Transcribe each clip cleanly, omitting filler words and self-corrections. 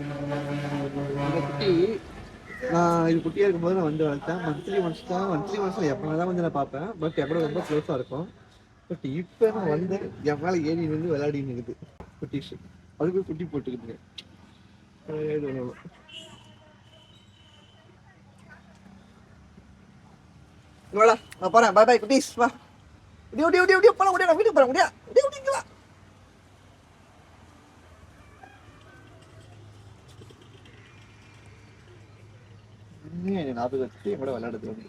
இந்த குட்டி நான் இது குட்டியாக இருக்கும்போது நான் வந்து வளர்த்தேன். மந்த்லி ஒன்ஸ் எப்போ தான் வந்து நான் பார்ப்பேன். பட் எப்போ ரொம்ப க்ளோஸாக இருக்கும். பட் இப்போ நான் வந்து என் மேலே ஏறி வந்து விளையாடின்னு இருக்குது குட்டிஸ். அதுக்கு குட்டி போட்டுக்கிட்டுங்க. வாடா நான் போகிறேன். பாய் பாய் குட்டீஸ். வா முடியும் போல முடியாது. நான் வீட்டுக்கு போகிறேன். முடியா ஞாபகம் வச்சு என் கூட விளையாடுறது வந்து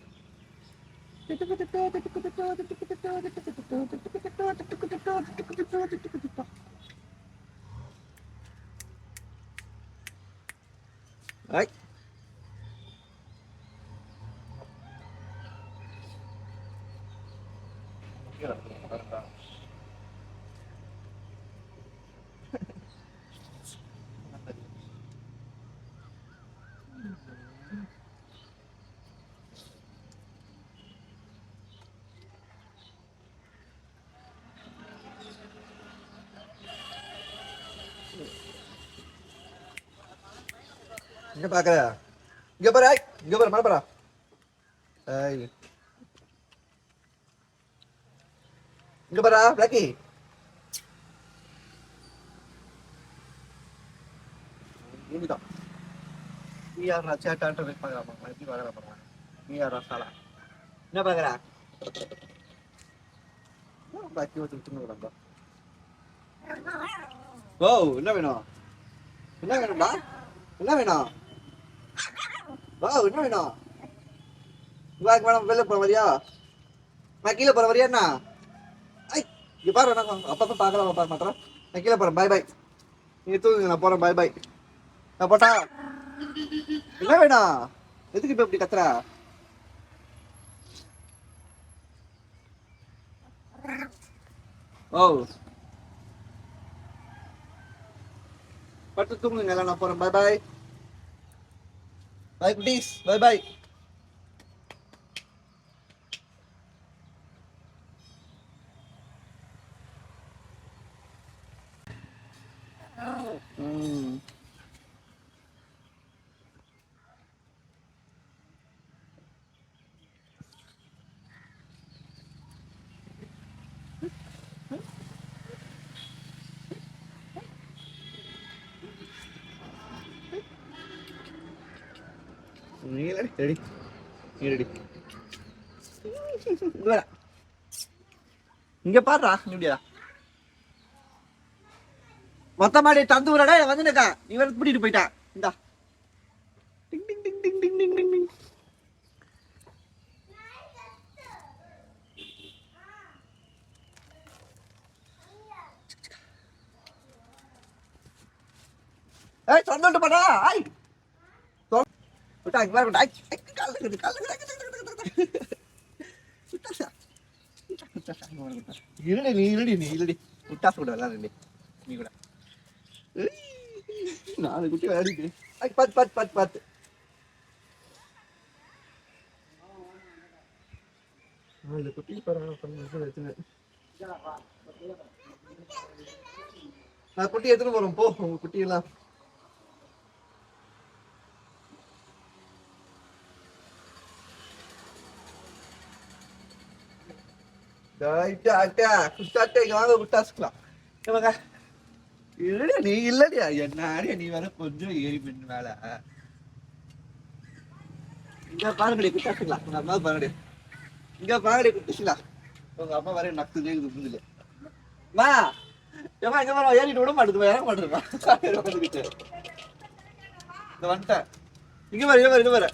என்ன பாக்குற? இங்க பாரு மேல பாரா. இங்க பாரா பிளாக்கி. இனிதான் நீ யாரா சேட்டான்ட்டு வெயிட் பாக்குறாமா? எப்படி வர போறான்? நீ யாரா சாலா? என்ன பாக்குற? பாக்கி வந்து விட்டுங்க. ஓ என்ன வேணும்? என்ன வேணும்டா? என்ன வேணும்? வா என்ன வேணும்? மேடம் வெளில போற வரியா? நான் கீழே போற வரியா என்ன? ஐ இங்க பாரு அப்பப்ப பாக்கலாம் பாக்க மாட்டேன். நான் கீழே போறேன். பாய் பாய். நீங்க தூங்குங்க. நான் போறேன். பாய் பாய். நான் போட்டா என்ன வேணும்? எதுக்கு இப்ப இப்படி கத்துற? ஓ படுத்து தூங்குங்க. நான் போறேன். பாய் பாய். பாய் குட்டீஸ். Bye bye. Ready ready. இங்க பாடுறா. இப்படியா மொத்த மாடி தந்து விடா வந்துருக்கா. இவன் கூட்டிட்டு போயிட்டான். இந்தா டிங் டிங் டிங் டிங் டிங் டிங் டிங் டிங். ஏய் சொந்தட்டு பாடா. ஐ விட்டா இங்க பாரு. ஐ கால் இருடி விட்டா சொல்ற விளையாடு நீ கூட. நாலு குட்டி விளையாடிட்டு பாத்து நாலு குட்டி நான் குட்டி எடுத்துட்டு போறோம். போ உங்க குட்டி எல்லாம். நீ இல்லடியா என்ன நீ வேற கொஞ்சம் ஏறி மின் மேல. இங்க பாருங்கடி குட்டாசுங்களா. உங்க அம்மா பாருங்கடி. இங்க பாருங்கடி குட்டிசுங்களா. உங்க அம்மா வர நக்குதே இருக்குது. மா ஏமா இங்க வர ஏறிட்டு விட மாட்டேது. இறங்க மாட்டேதுமா. இந்த வந்துட்டேன். இங்க வர இங்க வர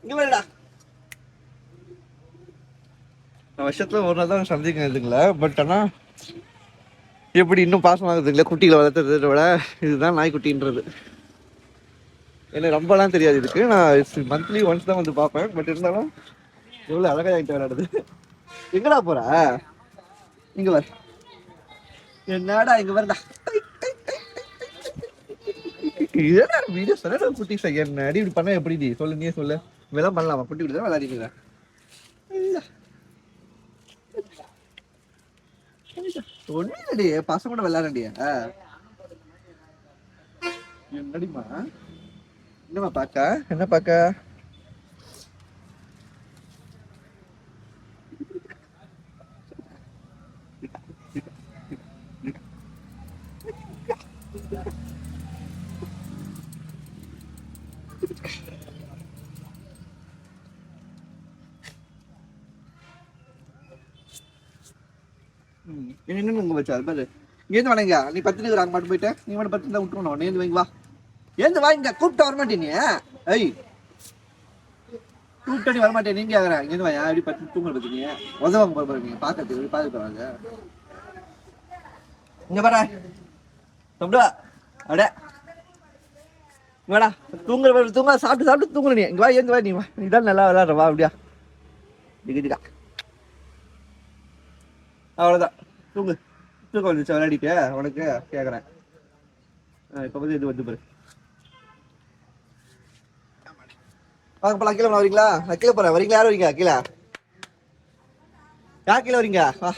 இங்க வரடா. வருஷத்துல ஒரு நாள் தான் சந்திக்க இருக்குங்களா. பட் ஆனால் எப்படி இன்னும் பாசமாக இருக்குதுங்களா. குட்டிகளை வளர்த்துறத விட இதுதான் நாய்க்குட்டின்றது. எனக்கு ரொம்பலாம் தெரியாது இதுக்கு. நான் மந்த்லி ஒன்ஸ் தான் வந்து பார்ப்பேன். பட் இருந்தாலும் எவ்வளோ அழகாக ஆகிட்டு விளையாடுது. எங்கடா போற? இங்க வர. என்னடா இங்க வரடா. இதெல்லாம் வீடியோ சொல்ல குட்டி என்ன அடி இப்படி பண்ணா எப்படி சொல்லு. நீயே சொல்லு. இதெல்லாம் பண்ணலாமா? குட்டி குட்டி தான் விளையாடிக்கிறேன். ஒன்னும் இல்லடி பசங்க கூட விளையாடுறியா என்னடிமா என்னம்மா பாக்க என்ன பாக்க என்ன உங்க வச்சா பாரு ஏந்து வணங்க நீ பத்து அங்க மட்டும் போயிட்ட நீ மட்டும் பத்து தான் விட்டுருணும் ஏந்து வாங்கி வா ஏந்து வாங்க கூப்பிட்டு வரமாட்டே நீ ஐய் கூப்பிட்டு வரமாட்டேன் நீங்க கேக்குறேன் இங்க வாயா எப்படி பத்து தூங்க பத்தி உதவாங்க போற நீங்க பாக்கிறதுக்கு பாத்துட்டு வராங்க இங்க பாரு சொல்றா அட வாடா தூங்க சாப்பிட்டு தூங்குற நீ இங்க வா ஏந்து வா நீ வா இதான் நல்லா விளையாடுற வா அப்படியா டிக்கா அவ்வளோதான் தூக்கம் வந்துச்சு விளையாடிட்டு உனக்கு கேட்குறேன் இப்போ வந்து இது வந்து பாரு வாங்க போலாம் கீழே வரீங்களா நான் கீழே போகிறேன் வரீங்களா யாரும் வரீங்க கீழே யார் கீழே வரீங்க வா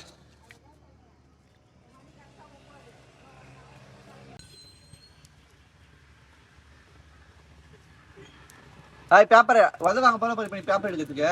பேப்பர் வந்து வாங்க போல பேப்பர் எடுக்கிறதுக்கு